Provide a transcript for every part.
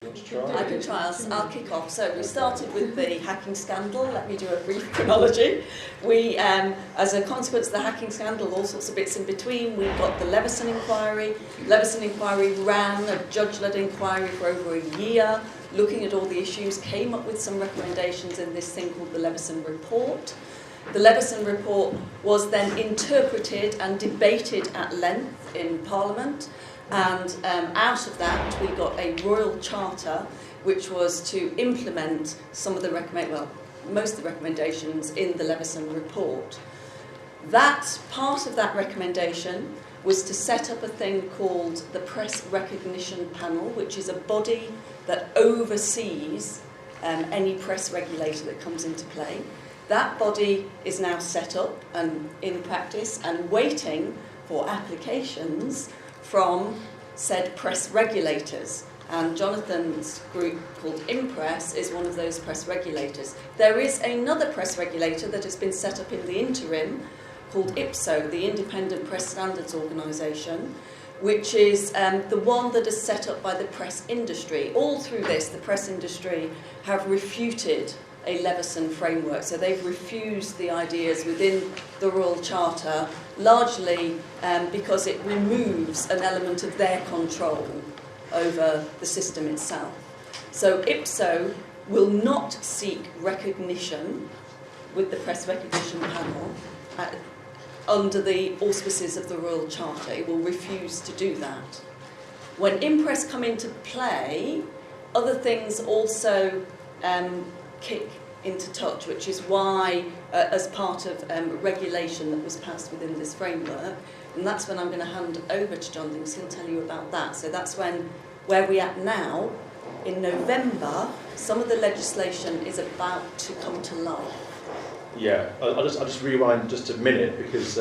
I can try. I'll kick off. So we started with the hacking scandal. Let me do a brief chronology. We, as a consequence of the hacking scandal, all sorts of bits in between, we got the Leveson inquiry. Leveson inquiry ran a judge-led inquiry for over a year, looking at all the issues, came up with some recommendations in this thing called the Leveson report. The Leveson report was then interpreted and debated at length in Parliament. And out of that, we got a royal charter, which was to implement some of the most of the recommendations in the Leveson report. That part of that recommendation was to set up a thing called the Press Recognition Panel, which is a body that oversees any press regulator that comes into play. That body is now set up and in practice and waiting for applications from said press regulators. And Jonathan's group called Impress is one of those press regulators. There is another press regulator that has been set up in the interim called IPSO, the Independent Press Standards Organisation, which is the one that is set up by the press industry. All through this, the press industry have refuted a Leveson framework. So they've refused the ideas within the Royal Charter, largely because it removes an element of their control over the system itself. So IPSO will not seek recognition with the Press Recognition Panel under the auspices of the Royal Charter. It will refuse to do that. When Impress come into play, other things also kick into touch, which is why, as part of regulation that was passed within this framework, and that's when I'm going to hand over to Jonathan, because he'll tell you about that. So that's where we're at now. In November, some of the legislation is about to come to life. Yeah, I'll just rewind just a minute, because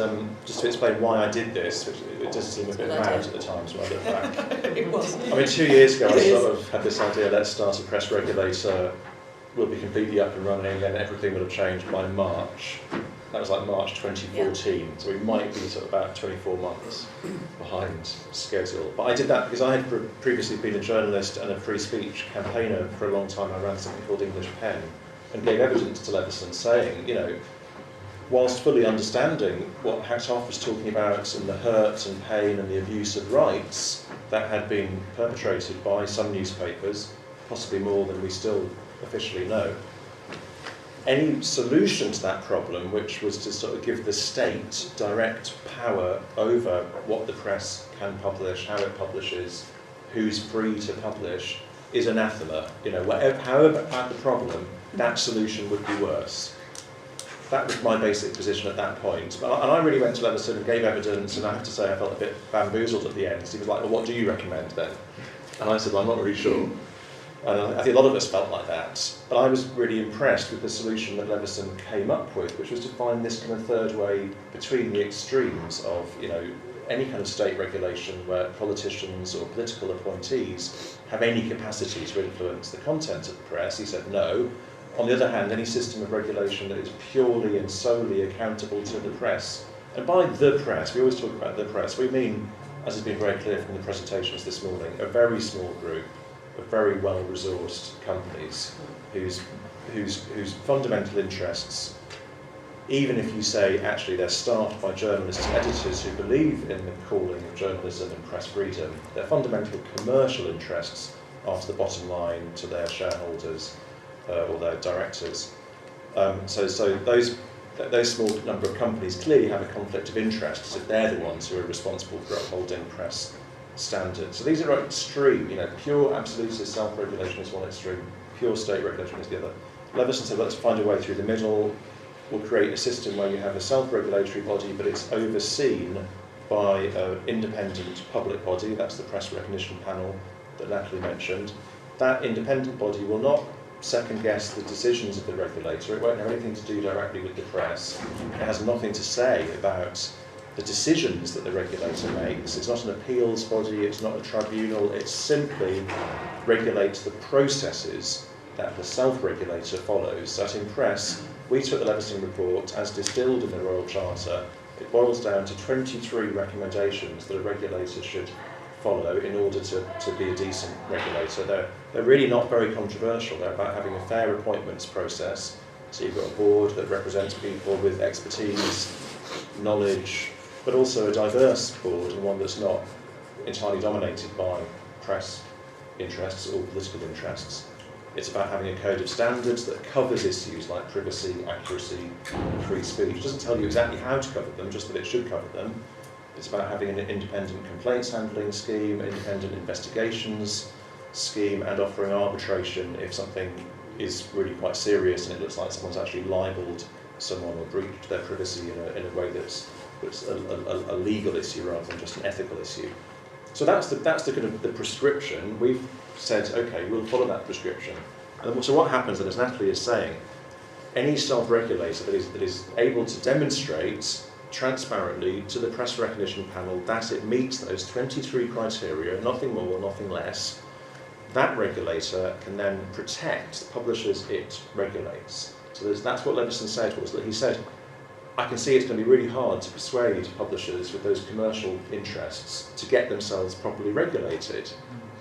just to explain why I did this, which it does seem a bit mad at the time, so I look back. It was. I mean, 2 years ago, I sort of had this idea, let's start a press regulator, we'll be completely up and running, and then everything will have changed by March. That was like March 2014, yeah. So we might be sort of about 24 months behind schedule. But I did that because I had previously been a journalist and a free speech campaigner for a long time. I ran something called English Pen and gave evidence to Leveson saying, you know, whilst fully understanding what Hacktoff was talking about and the hurt and pain and the abuse of rights that had been perpetrated by some newspapers, possibly more than we still officially know, any solution to that problem, which was to sort of give the state direct power over what the press can publish, how it publishes, who's free to publish, is anathema. You know, however bad the problem, that solution would be worse. That was my basic position at that point. And I really went to Leveson and gave evidence, and I have to say I felt a bit bamboozled at the end. He was like, well, what do you recommend then? And I said, well, I'm not really sure. And I think a lot of us felt like that. But I was really impressed with the solution that Leveson came up with, which was to find this kind of third way between the extremes of, you know, any kind of state regulation where politicians or political appointees have any capacity to influence the content of the press. He said no. On the other hand, any system of regulation that is purely and solely accountable to the press. And by the press, we always talk about the press, we mean, as has been very clear from the presentations this morning, a very small group of very well-resourced companies whose fundamental interests, even if you say actually they're staffed by journalists and editors who believe in the calling of journalism and press freedom, their fundamental commercial interests are to the bottom line, to their shareholders or their directors. So those small number of companies clearly have a conflict of interests if they're the ones who are responsible for upholding press standards. So these are extreme, you know, pure absolutist self-regulation is one extreme, pure state regulation is the other. Leveson said, let's find a way through the middle. We'll create a system where you have a self-regulatory body, but it's overseen by an independent public body. That's the Press Recognition Panel that Natalie mentioned. That independent body will not second-guess the decisions of the regulator. It won't have anything to do directly with the press. It has nothing to say about the decisions that the regulator makes. It's not an appeals body, it's not a tribunal, it simply regulates the processes that the self-regulator follows. So at Impress, we took the Leveson report as distilled in the Royal Charter. It boils down to 23 recommendations that a regulator should follow in order to be a decent regulator. They're really not very controversial. They're about having a fair appointments process. So you've got a board that represents people with expertise, knowledge, but also a diverse board and one that's not entirely dominated by press interests or political interests. It's about having a code of standards that covers issues like privacy, accuracy, and free speech. It doesn't tell you exactly how to cover them, just that it should cover them. It's about having an independent complaints handling scheme, independent investigations scheme, and offering arbitration if something is really quite serious and it looks like someone's actually libelled someone or breached their privacy in a way that's a legal issue rather than just an ethical issue. So that's the kind of the prescription. We've said, okay, we'll follow that prescription. And so what happens then, as Natalie is saying, any self-regulator that is able to demonstrate transparently to the press recognition panel that it meets those 23 criteria, nothing more, nothing less, that regulator can then protect the publishers it regulates. So that's what Leveson said, was that he said, I can see it's going to be really hard to persuade publishers with those commercial interests to get themselves properly regulated.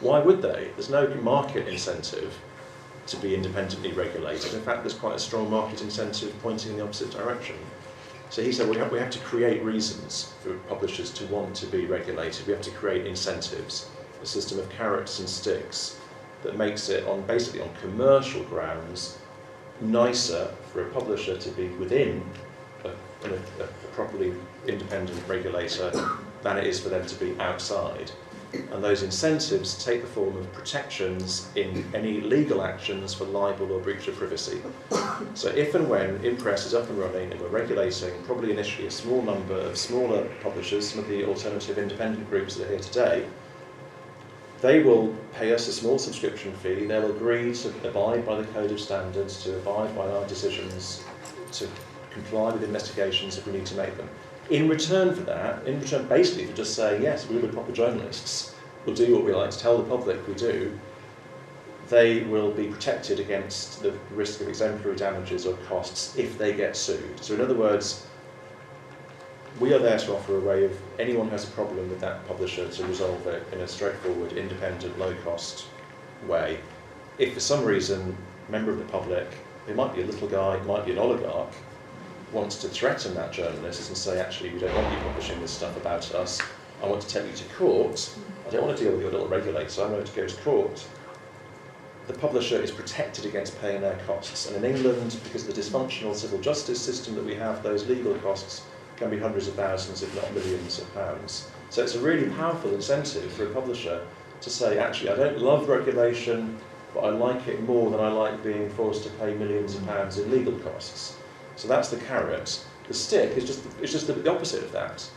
Why would they? There's no market incentive to be independently regulated. In fact, there's quite a strong market incentive pointing in the opposite direction. So he said, we have to create reasons for publishers to want to be regulated. We have to create incentives, a system of carrots and sticks that makes it, basically on commercial grounds, nicer for a publisher to be within a properly independent regulator than it is for them to be outside. And those incentives take the form of protections in any legal actions for libel or breach of privacy. So if and when Impress is up and running and we're regulating probably initially a small number of smaller publishers, some of the alternative independent groups that are here today, they will pay us a small subscription fee. They'll agree to abide by the code of standards, to abide by our decisions, to comply with investigations if we need to make them. In return for that, basically for just saying, yes, we'll be proper journalists, we'll do what we like to tell the public we do, they will be protected against the risk of exemplary damages or costs if they get sued. So in other words, we are there to offer a way of anyone who has a problem with that publisher to resolve it in a straightforward, independent, low-cost way. If for some reason, a member of the public, it might be a little guy, it might be an oligarch, wants to threaten that journalist and say, actually, we don't want you publishing this stuff about us, I want to take you to court, I don't want to deal with your little regulator, I want to go to court, the publisher is protected against paying their costs. And in England, because of the dysfunctional civil justice system that we have, those legal costs can be hundreds of thousands, if not millions of pounds. So it's a really powerful incentive for a publisher to say, actually, I don't love regulation, but I like it more than I like being forced to pay millions of pounds in legal costs. So that's the carrot. The stick is just the opposite of that,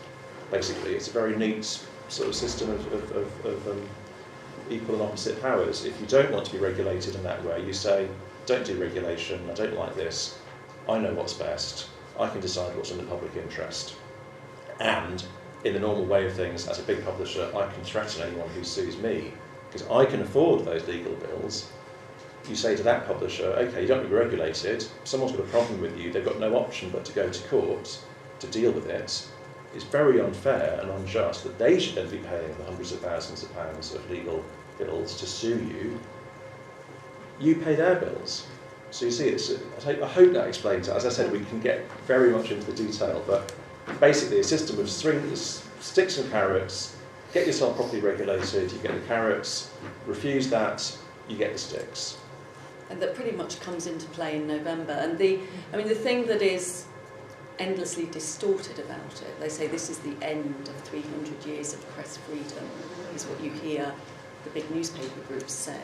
basically. It's a very neat sort of system of equal and opposite powers. If you don't want to be regulated in that way, you say, don't do regulation, I don't like this, I know what's best, I can decide what's in the public interest. And in the normal way of things, as a big publisher, I can threaten anyone who sues me, because I can afford those legal bills. You say to that publisher, okay, you don't want to be regulated, someone's got a problem with you, they've got no option but to go to court to deal with it. It's very unfair and unjust that they should then be paying the hundreds of thousands of pounds of legal bills to sue you. You pay their bills. So you see, I hope that explains it. As I said, we can get very much into the detail, but basically a system of sticks and carrots, get yourself properly regulated, you get the carrots, refuse that, you get the sticks. And that pretty much comes into play in November. And the thing that is endlessly distorted about it, they say this is the end of 300 years of press freedom, is what you hear the big newspaper groups say.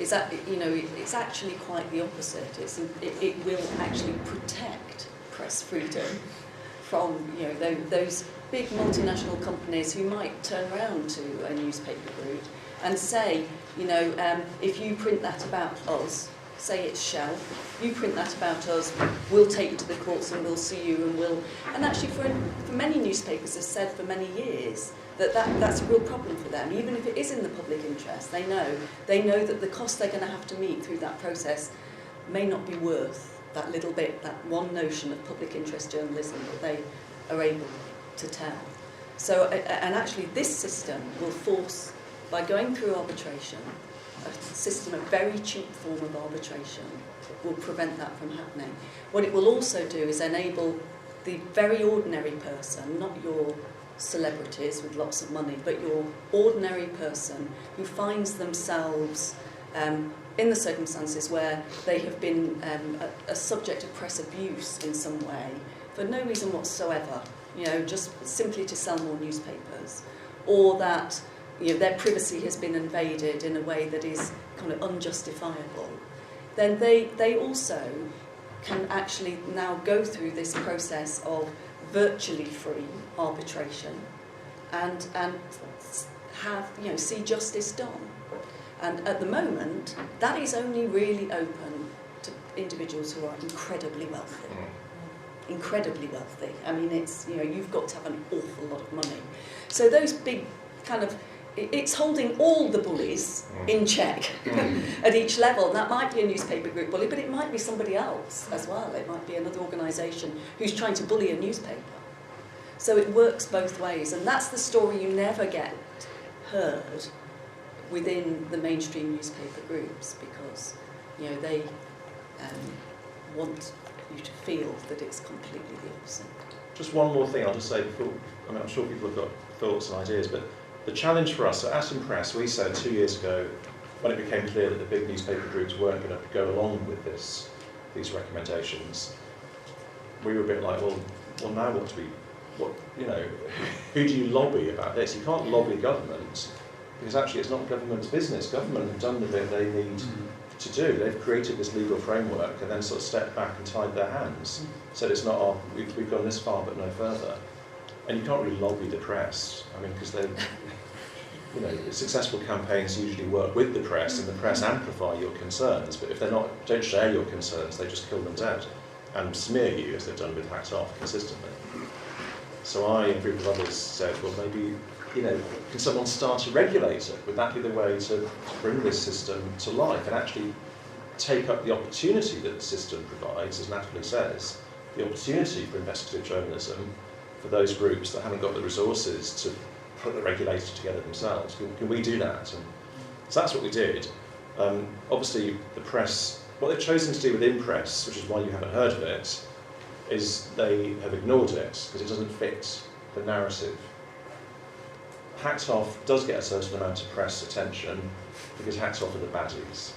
Is that, it's actually quite the opposite. It will actually protect press freedom from, those big multinational companies who might turn around to a newspaper group and say, if you print that about us, say it's Shell, you print that about us, we'll take you to the courts and we'll sue you and actually for many newspapers have said for many years that's a real problem for them, even if it is in the public interest. They know that the cost they're going to have to meet through that process may not be worth that little bit, that one notion of public interest journalism that they are able to tell. So, and actually this system will force, by going through arbitration, a system, a very cheap form of arbitration, will prevent that from happening. What it will also do is enable the very ordinary person, not your celebrities with lots of money, but your ordinary person who finds themselves in the circumstances where they have been a subject of press abuse in some way, for no reason whatsoever, just simply to sell more newspapers, or that their privacy has been invaded in a way that is kind of unjustifiable, then they also can actually now go through this process of virtually free arbitration and have see justice done. And at the moment, that is only really open to individuals who are incredibly wealthy. Incredibly wealthy. I mean, it's you've got to have an awful lot of money. So those big kind of, it's holding all the bullies in check at each level. And that might be a newspaper group bully, but it might be somebody else as well. It might be another organisation who's trying to bully a newspaper. So it works both ways, and that's the story you never get heard within the mainstream newspaper groups, because they want you to feel that it's completely the opposite. Just one more thing I'll just say before, I'm sure people have got thoughts and ideas, but the challenge for us, at Impress, we said 2 years ago, when it became clear that the big newspaper groups weren't going to go along with these recommendations, we were a bit like, well now who do you lobby about this? You can't lobby government, because actually it's not government's business. Government have done the bit they need to do. They've created this legal framework and then sort of stepped back and tied their hands. Said it's not we've gone this far but no further. And you can't really lobby the press. I mean, because they, successful campaigns usually work with the press, and the press amplify your concerns. But if don't share your concerns, they just kill them dead and smear you, as they've done with Hacked Off consistently. So I, and a group of others, said, well, maybe, can someone start a regulator? Would that be the way to bring this system to life and actually take up the opportunity that the system provides, as Natalie says, the opportunity for investigative journalism for those groups that haven't got the resources to put the regulator together themselves? Can we do that? And so that's what we did. Obviously, the press, what they've chosen to do with Impress, which is why you haven't heard of it, is they have ignored it because it doesn't fit the narrative. Hacked Off does get a certain amount of press attention because Hacked Off are the baddies.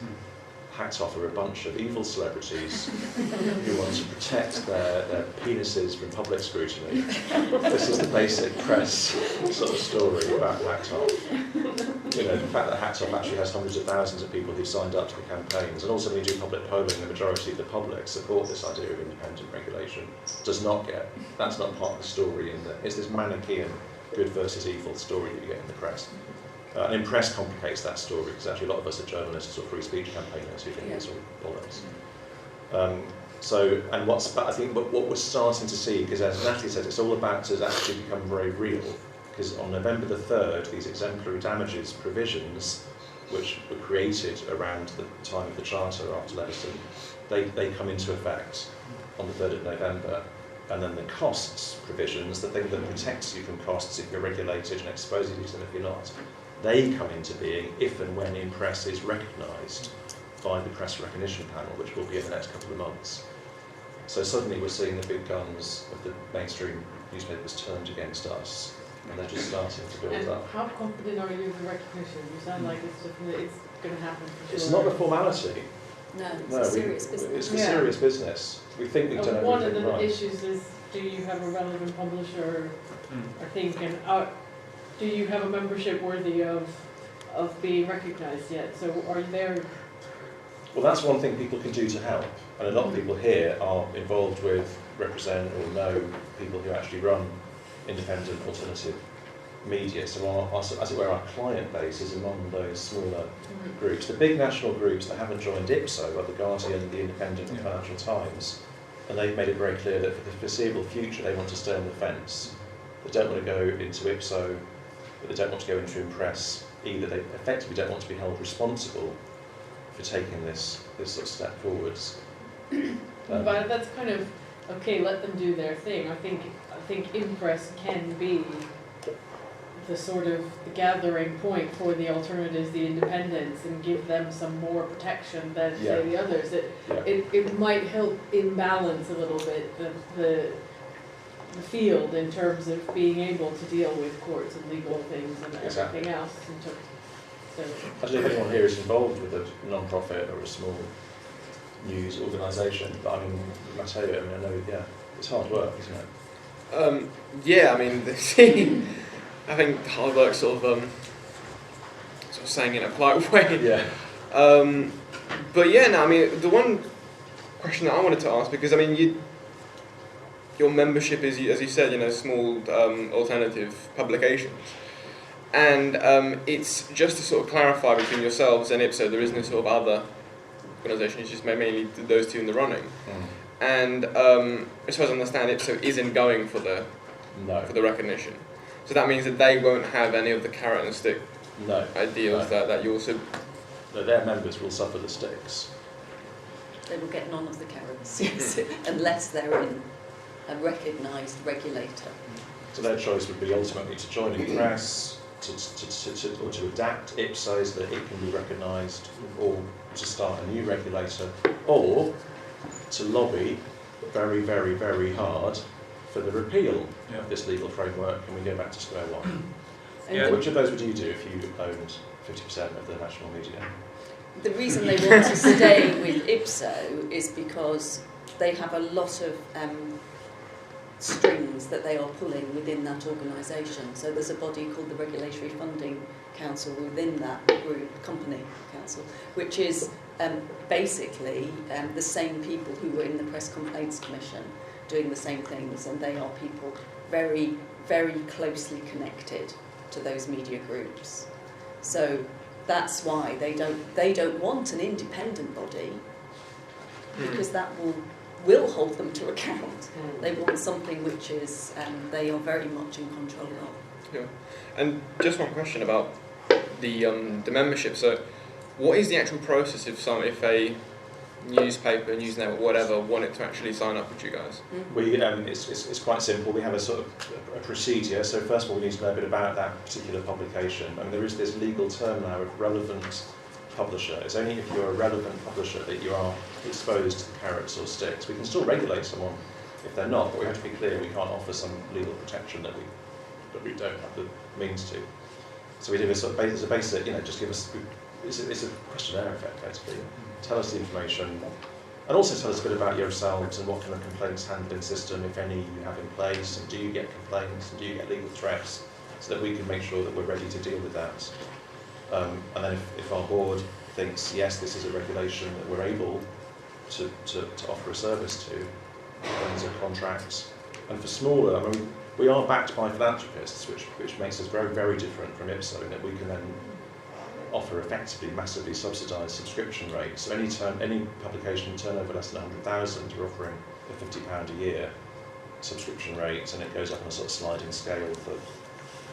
Hacked Off are a bunch of evil celebrities who want to protect their penises from public scrutiny. This is the basic press sort of story about Hacked Off. The fact that Hacked Off actually has hundreds of thousands of people who signed up to the campaigns, and also when you do public polling, the majority of the public support this idea of independent regulation. That's not part of the story. It's this Manichaean good versus evil story that you get in the press. And Impress complicates that story, because actually a lot of us are journalists or free speech campaigners who think it's all bollocks. But I think what we're starting to see, because as Natalie said, it's all about to actually become very real. Because on November the 3rd, these exemplary damages provisions, which were created around the time of the Charter after Leveson, they come into effect on the 3rd of November. And then the costs provisions, the thing that protects you from costs if you're regulated and exposes you to them if you're not, they come into being if and when Impress is recognised by the Press Recognition Panel, which will be in the next couple of months. So suddenly we're seeing the big guns of the mainstream newspapers turned against us, and they're just starting to build up. How confident are you in the recognition? You sound like it's going to happen for sure. It's not a formality. No, it's a serious business. It's a serious business. We think we've done everything right. One of the issues is, do you have a relevant publisher, I think, and do you have a membership worthy of being recognised yet? So are you there? Well, that's one thing people can do to help. And a lot of people here are involved with, represent or know people who actually run independent alternative media. So as it were, our client base is among those smaller groups. The big national groups that haven't joined IPSO are The Guardian, The Independent and Financial Times. And they've made it very clear that for the foreseeable future they want to stay on the fence. They don't want to go into IPSO, but they don't want to go into Impress either. They effectively don't want to be held responsible for taking this sort of step forwards. But that's kind of, okay, let them do their thing. I think Impress can be the sort of the gathering point for the alternatives, the independents, and give them some more protection than say the others. It might help imbalance a little bit the field in terms of being able to deal with courts and legal things and everything else. So. I don't know if anyone here is involved with a non-profit or a small news organisation, but I mean, I tell you, I know, it's hard work, isn't it? I mean, I think hard work sort of saying in a polite way. Yeah. But I mean, the one question that I wanted to ask, because I mean, your membership is, as you said, small alternative publications. And it's just to sort of clarify between yourselves and IPSO, there is no sort of other organisation, it's just mainly those two in the running. And as far as I understand, IPSO isn't going for the recognition. So that means that they won't have any of the carrot and stick ideals that you also... No, their members will suffer the sticks. They will get none of the carrots, yes, unless they're in a recognised regulator. So their choice would be ultimately to join in press, or to adapt IPSO so that it can be recognised, or to start a new regulator, or to lobby very, very, very hard for the repeal of this legal framework, and we go back to square one. Which of those would you do if you owned 50% of the national media? The reason they want to stay with IPSO is because they have a lot of strings that they are pulling within that organisation. So there's a body called the Regulatory Funding Council within that group, company council, which is basically the same people who were in the Press Complaints Commission doing the same things, and they are people very, very closely connected to those media groups. So that's why they don't want an independent body, because that will hold them to account. They want something which is they are very much in control of. Yeah. And just one question about the membership. So, what is the actual process if a newspaper, news network, whatever, wanted to actually sign up with you guys? We it's quite simple. We have a sort of a procedure. So first of all, we need to know a bit about that particular publication. I mean, there is this legal term now of relevant publisher. It's only if you're a relevant publisher that you are exposed to the carrots or sticks. We can still regulate someone if they're not, but we have to be clear we can't offer some legal protection that we don't have the means to. So we do this sort of as a basic, just give us. It's a questionnaire effect, basically. Tell us the information, and also tell us a bit about yourselves and what kind of complaints handling system, if any, you have in place, and do you get complaints, and do you get legal threats, so that we can make sure that we're ready to deal with that. And then if our board thinks, yes, this is a regulation that we're able to offer a service to, then there's a contract. And for smaller, I mean, we are backed by philanthropists, which makes us very, very different from IPSO, in that we can then offer effectively massively subsidised subscription rates. So any publication turnover less than 100,000, you're offering a £50 a year subscription rate, and it goes up on a sort of sliding scale for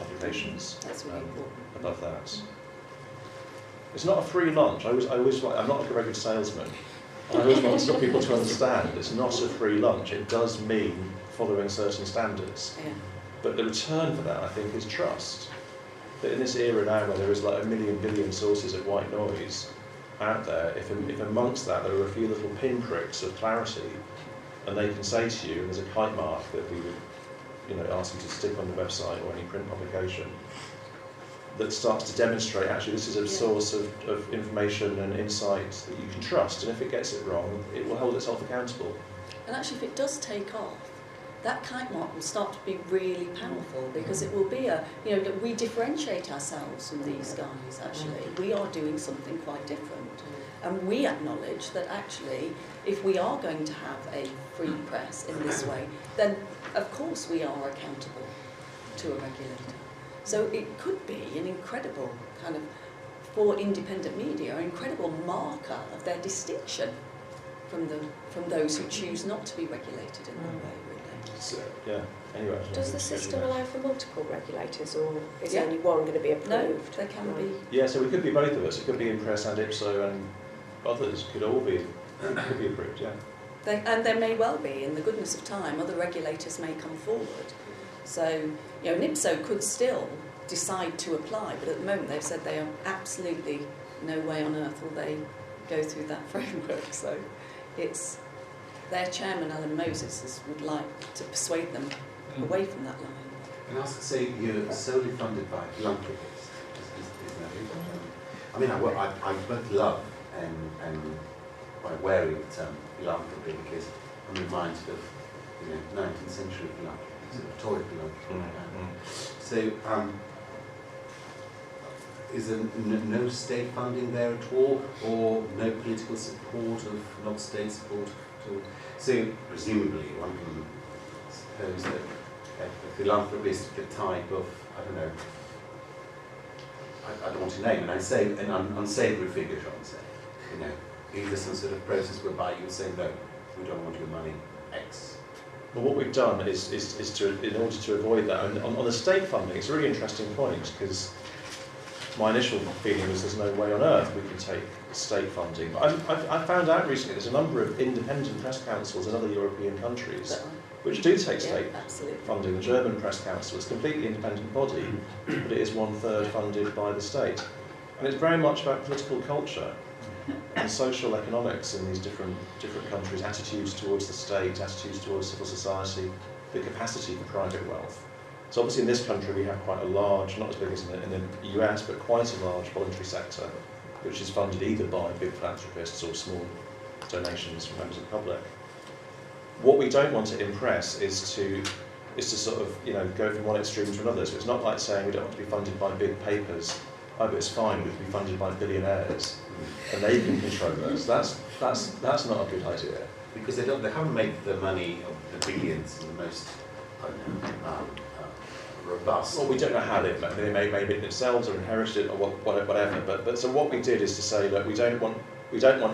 publications above that. It's not a free lunch. I'm not like a regular salesman. I always want people to understand it's not a free lunch. It does mean following certain standards. Yeah. But the return for that, I think, is trust. That in this era now where there is like a million billion sources of white noise out there, if amongst that there are a few little pinpricks of clarity, and they can say to you, and there's a kite mark that we would ask you to stick on the website or any print publication, that starts to demonstrate actually this is a source of information and insight that you can trust, and if it gets it wrong, it will hold itself accountable. And actually, if it does take off, that kite mark will start to be really powerful, because it will be we differentiate ourselves from these guys, actually. We are doing something quite different. And we acknowledge that actually, if we are going to have a free press in this way, then of course we are accountable to a regulator. So it could be an incredible kind of, for independent media, an incredible marker of their distinction from those who choose not to be regulated in that way. So, anyway. Does the system allow for multiple regulators, or is only one going to be approved? No, there can be. Yeah, so we could be both of us. It could be Impress and IPSO, and others could all be approved, yeah. And there may well be, in the goodness of time, other regulators may come forward. So, an IPSO could still decide to apply. But at the moment, they've said they are absolutely no way on earth will they go through that framework. So it's their chairman, Alan Moses, would like to persuade them away from that line. And I was to say you're solely funded by philanthropists, isn't that it? I mean, I both love and quite wary of the term philanthropy because I'm reminded of 19th century philanthropy, sort of Tory philanthropy. So, is there no state funding there at all, or no political support not state support at all? So, presumably, one can suppose that a philanthropist, the type of, I don't know, I don't want to name it, I say an unsavoury figure, shall I say, either some sort of process whereby you would say, no, we don't want your money, X. Well, what we've done is to, in order to avoid that, on the state funding, it's a really interesting point, because my initial feeling was there's no way on earth we can take state funding. But I found out recently there's a number of independent press councils in other European countries which do take state funding. The German Press Council is a completely independent body, but it is 1/3 funded by the state. And it's very much about political culture and social economics in these different countries, attitudes towards the state, attitudes towards civil society, the capacity for private wealth. So obviously in this country we have quite a large, not as big as in the US, but quite a large voluntary sector, which is funded either by big philanthropists or small donations from members of the public. What we don't want to impress is to sort of go from one extreme to another. So it's not like saying we don't want to be funded by big papers. Oh, but it's fine, we can be funded by billionaires, and they can control us. That's not a good idea. Because they haven't made the money of the billions in the most, robust. Well, we don't know how they made it themselves or inherited it or whatever. But so what we did is to say, look, we don't want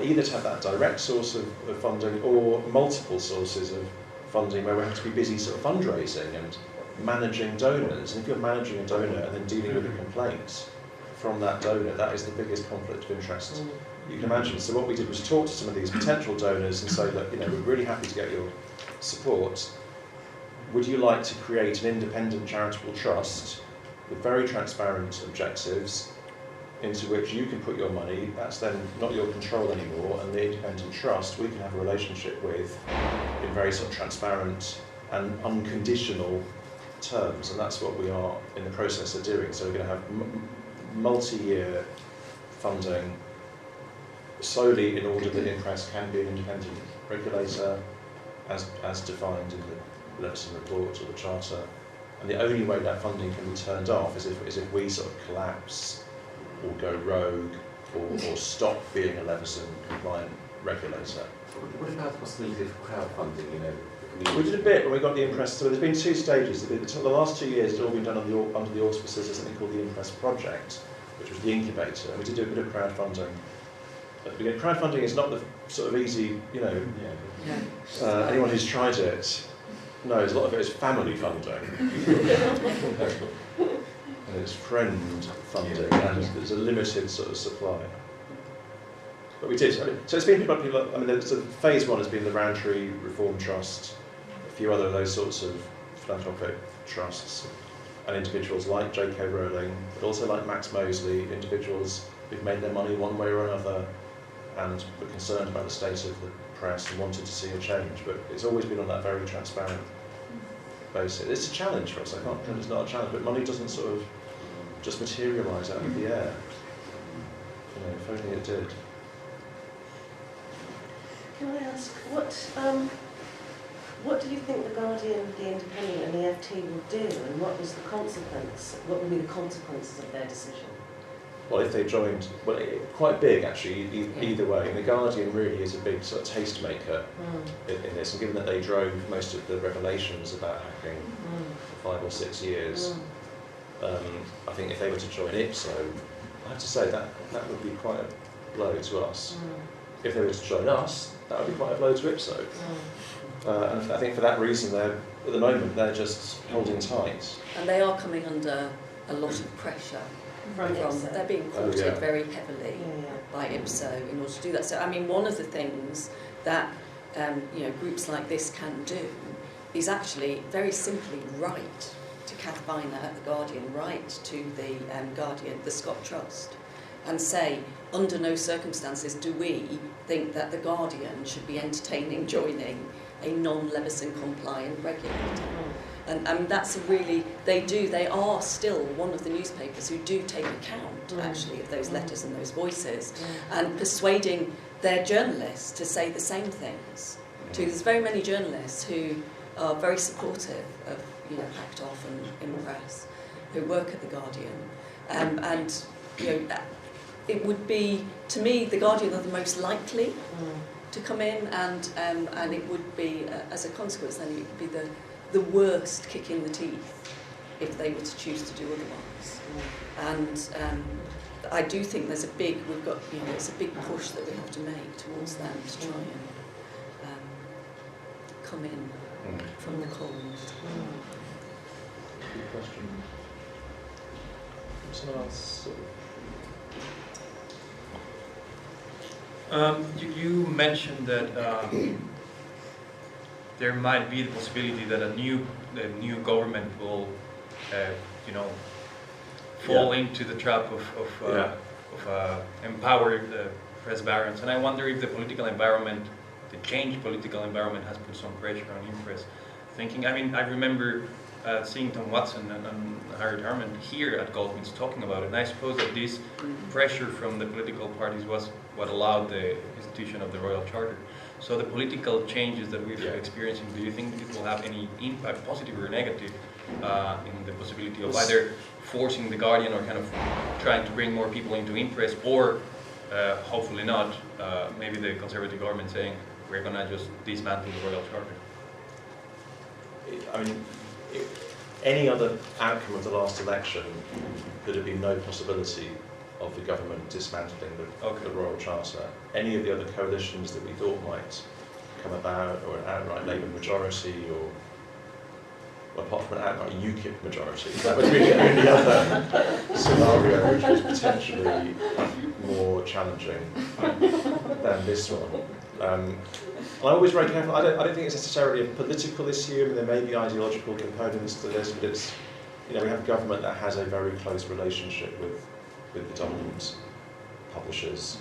either to have that direct source of funding or multiple sources of funding where we have to be busy sort of fundraising and managing donors. And if you're managing a donor and then dealing with a complaint from that donor, that is the biggest conflict of interest you can imagine. So what we did was talk to some of these potential donors and say, look, we're really happy to get your support. Would you like to create an independent charitable trust with very transparent objectives into which you can put your money? That's then not your control anymore, and the independent trust we can have a relationship with in very sort of transparent and unconditional terms, and that's what we are in the process of doing. So we're going to have multi-year funding solely in order that Impress can be an independent regulator as defined in the Leveson report or the charter, and the only way that funding can be turned off is if we sort of collapse or go rogue or stop being a Leveson compliant regulator. What about the possibility of crowdfunding? We did a bit when we got the Impress. So there's been 2 stages. The last 2 years it's all been done under the auspices of something called the Impress Project, which was the incubator. And we did do a bit of crowdfunding. But crowdfunding is not the sort of easy, anyone who's tried it knows a lot of it is family funding. And it's friend funding, and there's a limited sort of supply. But we did. So it's been people. I mean, phase 1 has been the Roundtree Reform Trust, a few other of those sorts of philanthropic trusts, and individuals like J.K. Rowling, but also like Max Mosley, individuals who've made their money one way or another, and were concerned about the state of the press and wanted to see a change. But it's always been on that very transparent basis. It's a challenge for us. I can't pretend it's not a challenge, but money doesn't sort of just materialise out of the air. If only it did. Can I ask, what do you think the Guardian, the Independent and the FT will do, and what was the consequence? What will be the consequences of their decision? Well, if they joined, quite big actually, either way. And the Guardian really is a big sort of tastemaker in this, and given that they drove most of the revelations about hacking for 5 or 6 years, I think if they were to join Ipso, I have to say that would be quite a blow to us. If they were to join us, that would be quite a blow to Ipso. And I think for that reason, at the moment, they're just holding tight. And they are coming under a lot of pressure. They're being courted very heavily by Ipso in order to do that. So, I mean, one of the things that groups like this can do is actually very simply write to Kath Viner at The Guardian write to the Guardian, the Scott Trust, and say, under no circumstances do we think that The Guardian should be entertaining joining a non-Leveson compliant regulator. And that's a really, they are still one of the newspapers who do take account, actually, of those letters and those voices, and persuading their journalists to say the same things. There's very many journalists who are very supportive of, Hacked Off and In the Press, who work at The Guardian. And it would be, to me, The Guardian are the most likely to come in, and it would be, as a consequence, then it would be the worst kick in the teeth if they were to choose to do otherwise. And I do think there's a big push that we have to make towards them to try and come in from the cold. Good question. Someone else? You mentioned that there might be the possibility that the new government will, fall into the trap of empowered press barons. And I wonder if the political environment, the changed political environment, has put some pressure on Impress. I remember seeing Tom Watson and Harriet Harman here at Goldsmiths talking about it, and I suppose that this pressure from the political parties was what allowed the institution of the Royal Charter. So the political changes that we're experiencing, do you think it will have any impact, positive or negative, in the possibility of either forcing the Guardian or kind of trying to bring more people into Impress, or hopefully not, maybe the Conservative government saying we're going to just dismantle the Royal Charter? Any other outcome of the last election, could have been no possibility of the government dismantling the Royal Charter. Any of the other coalitions that we thought might come about, or an outright Labour majority, or apart from an outright UKIP majority, that would be the only other scenario which was potentially more challenging than this one. I'm always very careful. I don't think it's necessarily a political issue. There may be ideological components to this, but it's, we have a government that has a very close relationship with the dominant publishers.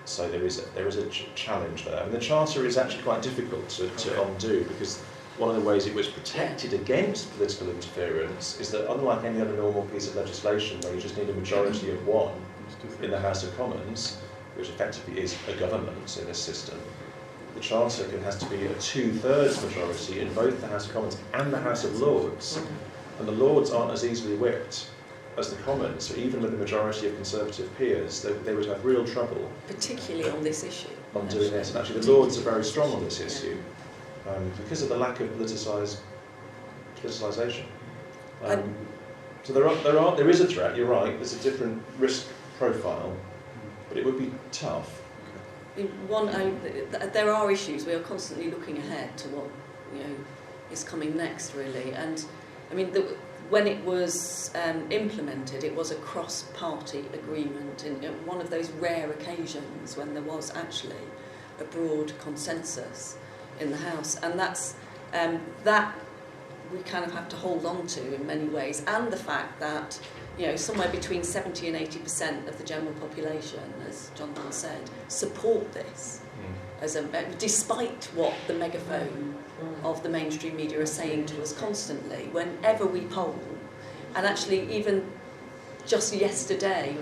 So there is a challenge there. And the Charter is actually quite difficult to undo, because one of the ways it was protected against political interference is that, unlike any other normal piece of legislation where you just need a majority of one in the House of Commons, which effectively is a government in this system, the Charter has to be a 2/3 majority in both the House of Commons and the House of Lords. And the Lords aren't as easily whipped as the Commons, so even with a majority of Conservative peers, they would have real trouble. Particularly on this issue. On doing this. And actually the Lords are very strong on this issue, because of the lack of politicisation. So there is a threat, you're right, there's a different risk profile, but it would be tough. There are issues. We are constantly looking ahead to what is coming next, really. And when it was implemented, it was a cross-party agreement, in one of those rare occasions when there was actually a broad consensus in the House, and that's that we kind of have to hold on to in many ways, and the fact that somewhere between 70 and 80% of the general population, as Jonathan said, support this, despite what the megaphone of the mainstream media are saying to us constantly. Whenever we poll, and actually even just yesterday,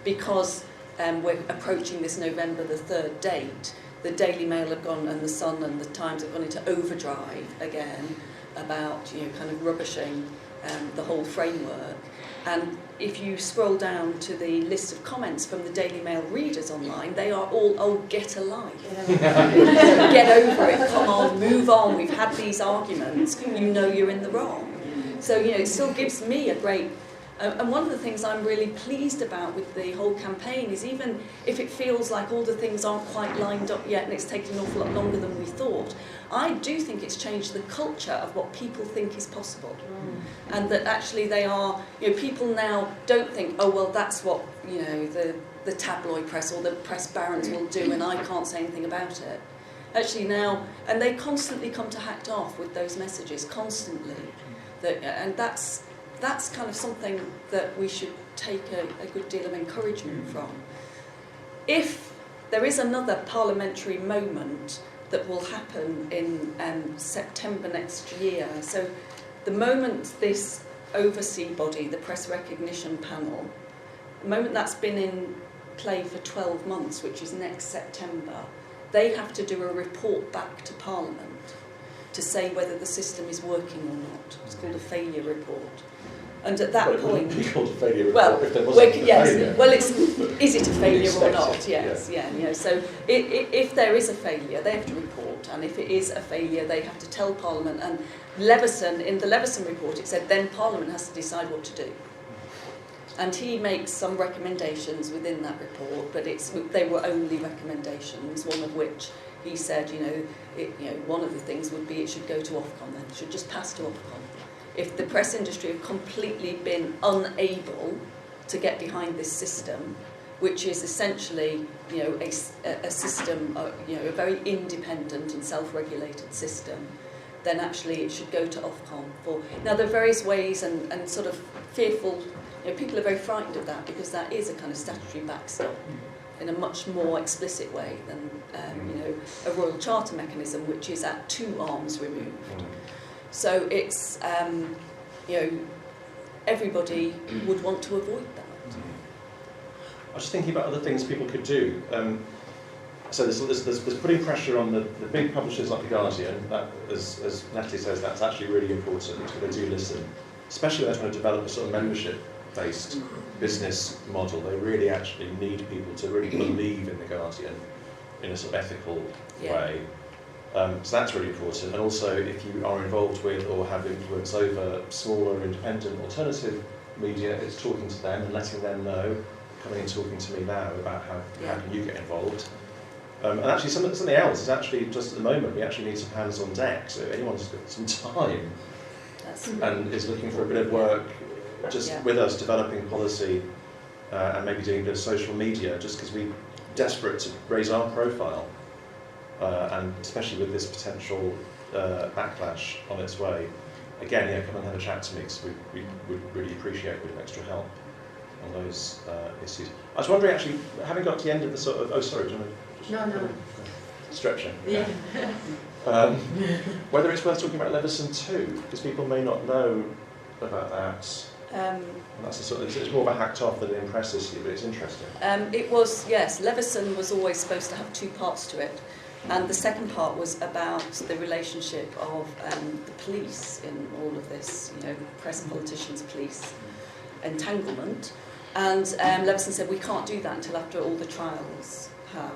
because we're approaching this November the 3rd date, the Daily Mail have gone, and the Sun and the Times have gone into overdrive again about kind of rubbishing the whole framework. And if you scroll down to the list of comments from the Daily Mail readers online, they are all, "Oh, get a life. Get over it, come on, move on, we've had these arguments, you're in the wrong." So, it still gives me a great... and one of the things I'm really pleased about with the whole campaign is, even if it feels like all the things aren't quite lined up yet and it's taken an awful lot longer than we thought, I do think it's changed the culture of what people think is possible. And that actually they are, people now don't think, oh, well, that's what, the tabloid press or the press barons will do and I can't say anything about it. Actually now, and they constantly come to Hacked Off with those messages, constantly. And that's kind of something that we should take a good deal of encouragement from. If there is another parliamentary moment that will happen in September next year, so the moment this oversee body, the Press Recognition Panel, the moment that's been in play for 12 months, which is next September, they have to do a report back to Parliament to say whether the system is working or not. It's called a failure report. And at that point, be called a failure report if there wasn't a failure. Well, is it a failure or not? Yes, yeah. So if there is a failure, they have to report, and if it is a failure, they have to tell Parliament. And Leveson, in the Leveson report, it said then Parliament has to decide what to do. And he makes some recommendations within that report, but they were only recommendations. One of which he said, one of the things would be it should go to Ofcom. Then it should just pass to Ofcom. If the press industry have completely been unable to get behind this system, which is essentially, a system, a very independent and self-regulated system, then actually it should go to Ofcom for. Now there are various ways and sort of fearful. People are very frightened of that because that is a kind of statutory backstop in a much more explicit way than a royal charter mechanism, which is at two arms removed. So it's, everybody would want to avoid that. I was just thinking about other things people could do. So there's putting pressure on the big publishers like The Guardian. That, as Natalie says, that's actually really important. They do listen, especially when they're trying to develop a sort of membership-based business model. They really actually need people to really believe in The Guardian in a sort of ethical way. So that's really important. And also, if you are involved with or have influence over smaller, independent, alternative media, it's talking to them and letting them know, coming and talking to me now about how can you get involved. And actually, something else is actually just at the moment we actually need some hands on deck. So anyone who's got some time and is looking for a bit of work, just with us developing policy and maybe doing a bit of social media, just because we're desperate to raise our profile. And especially with this potential backlash on its way, again, come and have a chat to me, because we would really appreciate a bit of extra help on those issues. I was wondering, actually, having got to the end of the sort of... Oh, sorry, do you want to... No. Stretching. Yeah. Whether it's worth talking about Leveson too, because people may not know about that. And that's a sort of, it's more of a hacked off than an impress issue, but it's interesting. It was, yes, Leveson was always supposed to have two parts to it. And the second part was about the relationship of the police in all of this, press, politicians, police entanglement. And Leveson said, we can't do that until after all the trials have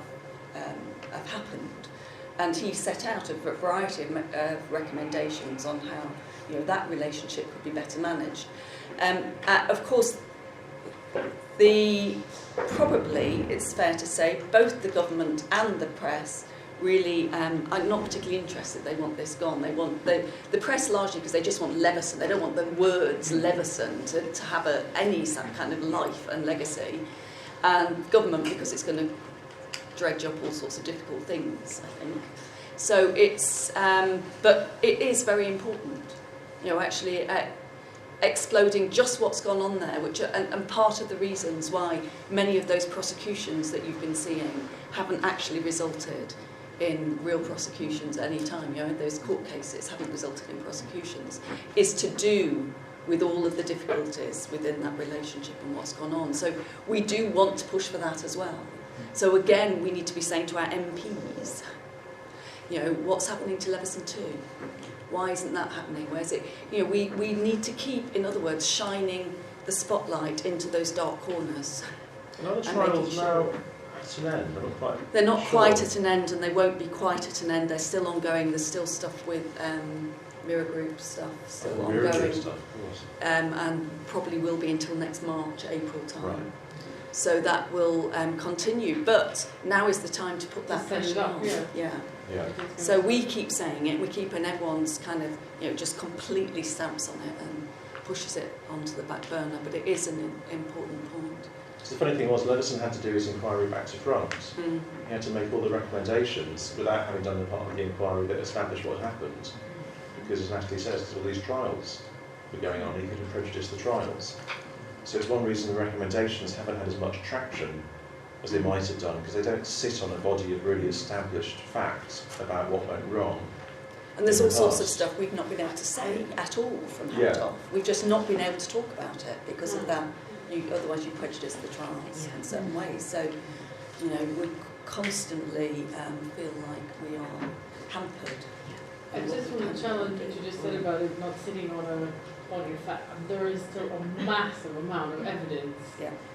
happened. And he set out a variety of recommendations on how that relationship could be better managed. Of course, probably, it's fair to say, both the government and the press really are not particularly interested. They want this gone. They want the press largely because they just want Leveson. They don't want the words Leveson to have any kind of life and legacy. And government because it's going to dredge up all sorts of difficult things, I think. So it's, but it is very important, actually exploding just what's gone on there, and part of the reasons why many of those prosecutions that you've been seeing haven't actually resulted in real prosecutions at any time. Those court cases haven't resulted in prosecutions, is to do with all of the difficulties within that relationship and what's gone on. So we do want to push for that as well. So again, we need to be saying to our MPs, what's happening to Leveson 2? Why isn't that happening? Where's it? We need to keep, in other words, shining the spotlight into those dark corners. And are the trials now at an end? They're not quite at an end, and they won't be quite at an end. They're still ongoing. There's still stuff with Mirror Group stuff still ongoing. Mirror Group stuff, of course. And probably will be until next March, April time. Right. So that will continue. But now is the time to put that pressure on. Yeah. So we keep saying it, and everyone's kind of, just completely stamps on it and pushes it onto the back burner, but it is an important point. So the funny thing was, Leveson had to do his inquiry back to front. He had to make all the recommendations without having done the part of the inquiry that established what happened, because as Natalie says, there's all these trials were going on, he could have prejudiced the trials. So it's one reason the recommendations haven't had as much traction as they might have done, because they don't sit on a body of really established facts about what went wrong. And there's all sorts of stuff we've not been able to say at all from hand off. We've just not been able to talk about it because of that. Otherwise you prejudice the trials in certain ways. So, you know, we constantly feel like we are hampered. I just want to challenge what you just said about it not sitting on a body of fact. There is still a massive amount of evidence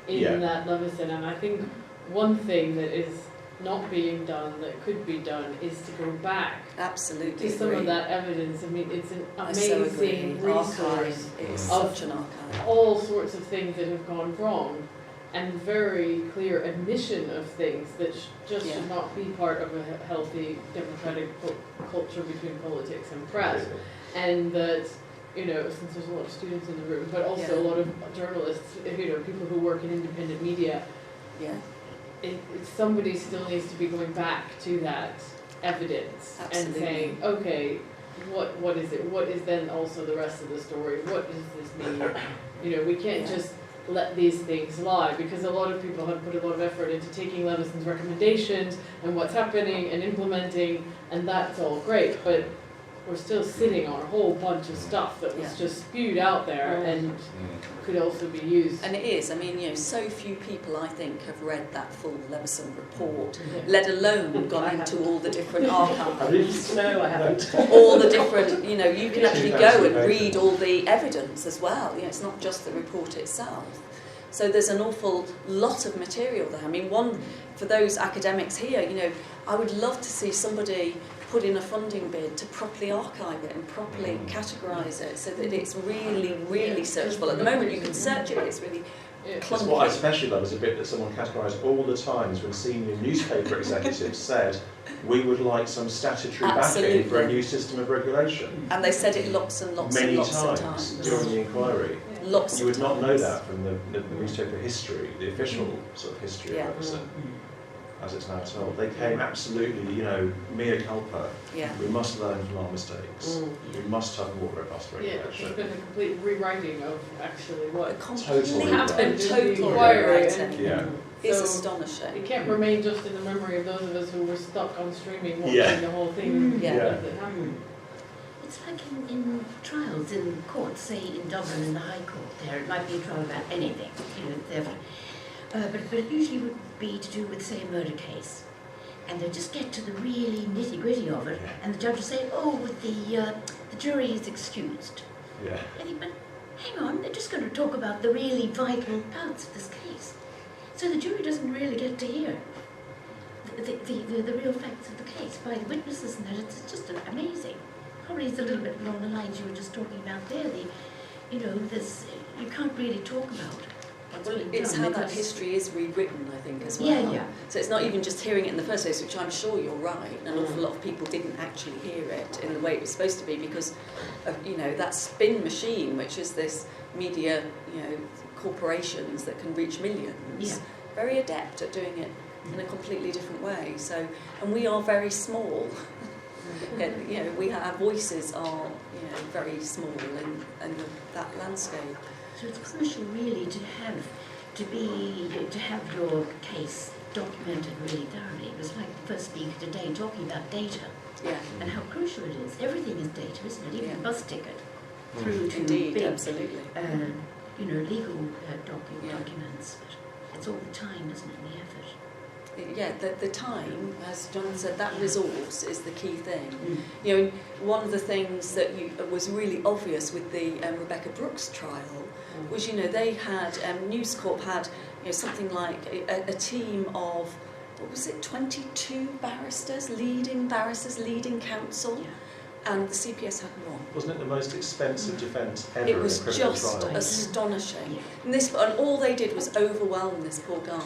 in that Leveson, and I think one thing that is not being done that could be done is to go back to some of that evidence. I mean, it's an amazing resource such an archive. All sorts of things that have gone wrong, and very clear admission of things that just should not be part of a healthy democratic culture between politics and press. And that, you know, since there's a lot of students in the room, but also a lot of journalists, you know, people who work in independent media, somebody still needs to be going back to that evidence and saying, okay, what is it? What is then also the rest of the story? What does this mean? You know, we can't just let these things lie, because a lot of people have put a lot of effort into taking Leveson's recommendations and what's happening and implementing, and that's all great, but we're still sitting on a whole bunch of stuff that was just spewed out there and could also be used. And it is, I mean, you know, so few people, I think, have read that full Leveson report, let alone gone into all the different archives. No, I haven't. All the different, you know, you can actually go and read all the evidence as well. You know, it's not just the report itself. So there's an awful lot of material there. I mean, one, for those academics here, you know, I would love to see somebody put in a funding bid to properly archive it and properly categorise it so that it's really, really searchable. At the moment you can search it, but it's really clunky. That's what I especially love is a bit that someone categorised all the times when senior newspaper executives said, we would like some statutory backing for a new system of regulation. And they said it lots and lots and lots of times. During the inquiry. Lots you would of not times. know that from the newspaper history, the official sort of history of Leveson. As it's now told, they came absolutely, you know, mea culpa. We must learn from our mistakes. We must have more robust regulation. There's been a complete rewriting of actually what happened. Total rewriting. It's astonishing. It can't remain just in the memory of those of us who were stuck on streaming watching the whole thing that happened. It's like in trials in courts, say in Dublin in the High Court. There, it might be a trial about anything, you know. But it usually would be to do with, say, a murder case. And they'll just get to the really nitty-gritty of it, and the judge will say, oh, the jury is excused. I think, but hang on, they're just going to talk about the really vital parts of this case. So the jury doesn't really get to hear the real facts of the case by the witnesses, and that it's just amazing. Probably it's a little bit along the lines you were just talking about there. You know, this, you can't really talk about. Well, it's how that history is rewritten, I think, as well. So it's not even just hearing it in the first place, which I'm sure you're right. An awful lot of people didn't actually hear it in the way it was supposed to be because of, you know, that spin machine, which is this media, you know, corporations that can reach millions. Very adept at doing it in a completely different way. So, and we are very small. And, you know, our voices are, you know, very small in that landscape. So it's crucial really to have your case documented really thoroughly. It was like the first speaker today talking about data and how crucial it is. Everything is data, isn't it? Even a bus ticket through to big, absolutely. You know, legal documents. But it's all the time, isn't it, and the effort. Yeah, the time, as John said, that resource is the key thing. You know, one of the things that was really obvious with the Rebecca Brooks trial was, you know, they had, News Corp had, you know, something like a team of, what was it, 22 barristers, leading counsel, and the CPS had one. Wasn't it the most expensive defence ever? It was just astonishing. And all they did was overwhelm this poor guy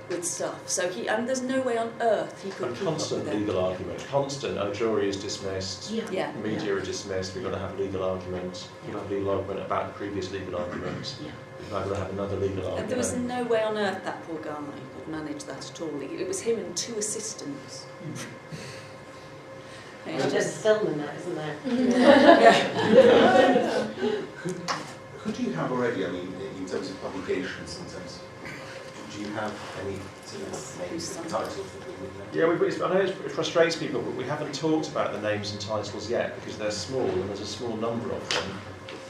with stuff. So and there's no way on earth he could keep constant up with legal argument. Constant, jury is dismissed, media are dismissed, we've got to have a legal argument, we've got to have a legal argument about the previous legal argument, we've got to have another legal argument. And there was no way on earth that poor guy could manage that at all. It was him and two assistants. I'm just filming that, isn't there? Who do you have already, I mean, in terms of publications, in terms of, do you have any sort of names and titles that we're looking at? Yeah, I know it frustrates people, but we haven't talked about the names and titles yet because they're small and there's a small number of them.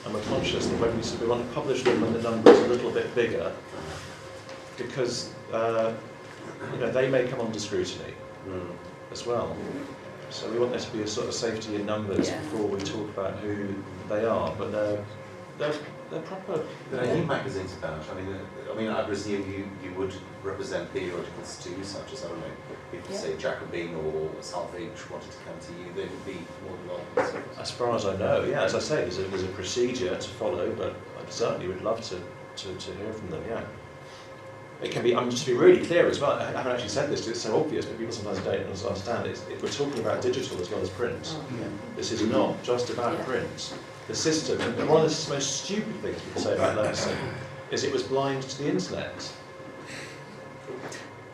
And we're conscious that when we want to publish them when the number is a little bit bigger, because they may come under scrutiny as well. So we want there to be a sort of safety in numbers before we talk about who they are. But they're proper. There are new magazines about. I mean, I presume you would represent periodicals too, such as, I don't know, if you say Jacobin or Salvage wanted to come to you, they would be more than welcome. As far as I know, yeah. As I say, there's a procedure to follow, but I certainly would love to hear from them. Yeah. It can be. I'm just to be really clear as well. I haven't actually said this because it's so obvious, but people sometimes don't understand. We're talking about digital as well as print. This is not just about print. The system, and one of the most stupid things people say about Leveson is it was blind to the internet.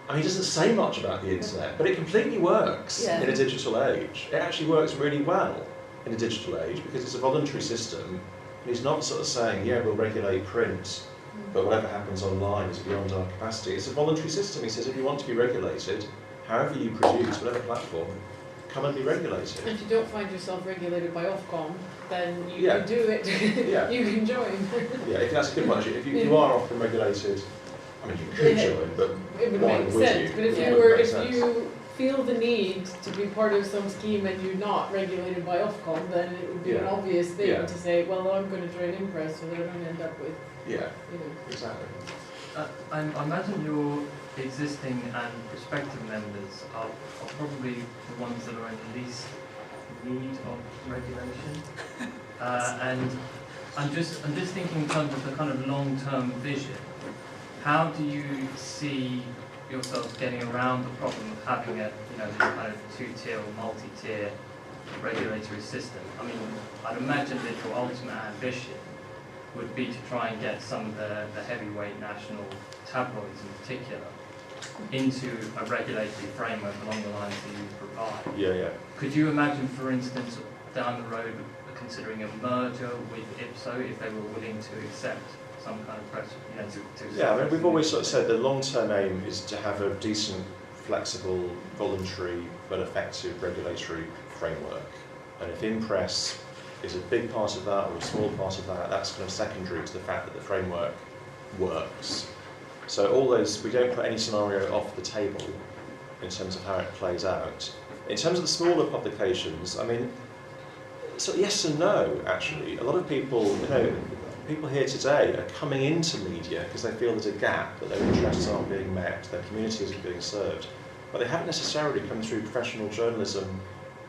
I mean, he doesn't say much about the internet, but it completely works in a digital age. It actually works really well in a digital age because it's a voluntary system, and he's not sort of saying, yeah, we'll regulate print, but whatever happens online is beyond our capacity. It's a voluntary system. He says if you want to be regulated, however you produce, whatever platform, come and be regulated. If you don't find yourself regulated by Ofcom, then you can do it. You can join. Yeah, that's a good one. If you are Ofcom regulated, I mean, you could join, but it would why make would sense. you? But if you feel the need to be part of some scheme and you're not regulated by Ofcom, then it would be an obvious thing to say, well, I'm going to join Impress, so that I don't end up with. Exactly. I imagine your existing and prospective members are probably the ones that are in the least need of regulation. And I'm just thinking in terms of the kind of long-term vision. How do you see yourselves getting around the problem of having a this kind of two-tier or multi-tier regulatory system? I mean, I'd imagine that your ultimate ambition would be to try and get some of the heavyweight national tabloids in particular into a regulatory framework along the lines that you provide. Yeah. Could you imagine, for instance, down the road considering a merger with Ipso if they were willing to accept some kind of press? I mean, we've always sort of said the long-term aim is to have a decent, flexible, voluntary but effective regulatory framework. And if Impress is a big part of that or a small part of that, that's kind of secondary to the fact that the framework works. So all those, we don't put any scenario off the table in terms of how it plays out. In terms of the smaller publications, I mean, so yes and no, actually. A lot of people, people here today are coming into media because they feel there's a gap, that their interests aren't being met, their community isn't being served. But they haven't necessarily come through professional journalism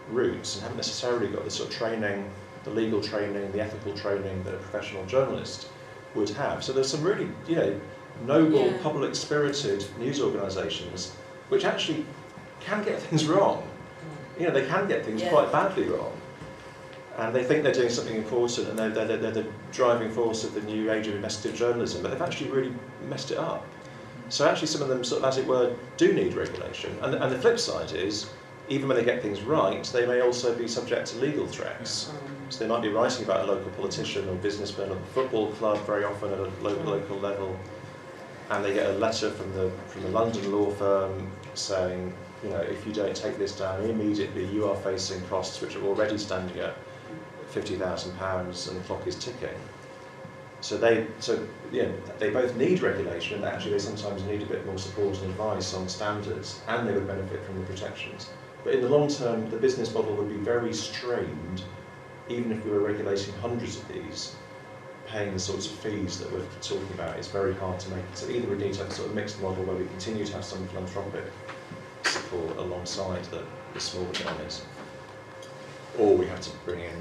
routes and haven't necessarily got the sort of training, the legal training, the ethical training that a professional journalist would have. So there's some really, noble, public-spirited news organisations which actually can get things wrong. They can get things quite badly wrong. And they think they're doing something important and they're the driving force of the new age of investigative journalism, but they've actually really messed it up. So actually some of them, sort of, as it were, do need regulation. And the flip side is, even when they get things right, they may also be subject to legal threats. So they might be writing about a local politician or businessman or football club very often at a local level, and they get a letter from the London law firm saying, if you don't take this down immediately, you are facing costs which are already standing at £50,000 and the clock is ticking. So they both need regulation, and actually they sometimes need a bit more support and advice on standards, and they would benefit from the protections. But in the long term, the business model would be very strained, even if we were regulating hundreds of these, paying the sorts of fees that we're talking about. It's very hard to make. So either we need to have a sort of mixed model where we continue to have some philanthropic support alongside the smaller journeys, or we have to bring in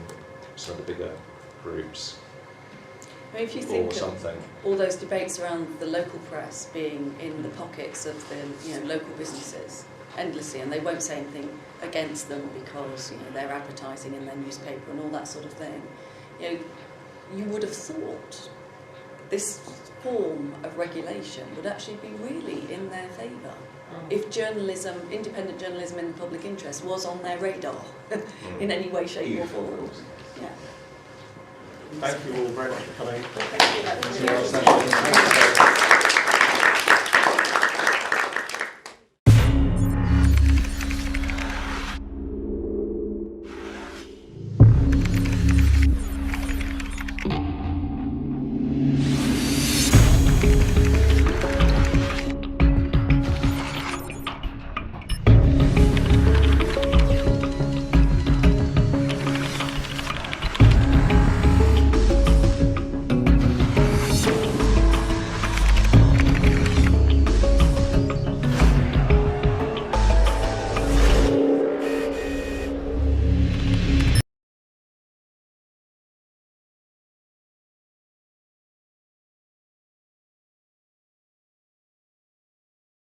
some of the bigger groups. If you think of all those debates around the local press being in the pockets of the local businesses endlessly, and they won't say anything against them because they're advertising in their newspaper and all that sort of thing, you would have thought this form of regulation would actually be really in their favour. If journalism, independent journalism in the public interest was on their radar in any way, shape or form. Yeah. Thank you all very much for coming. Thank you.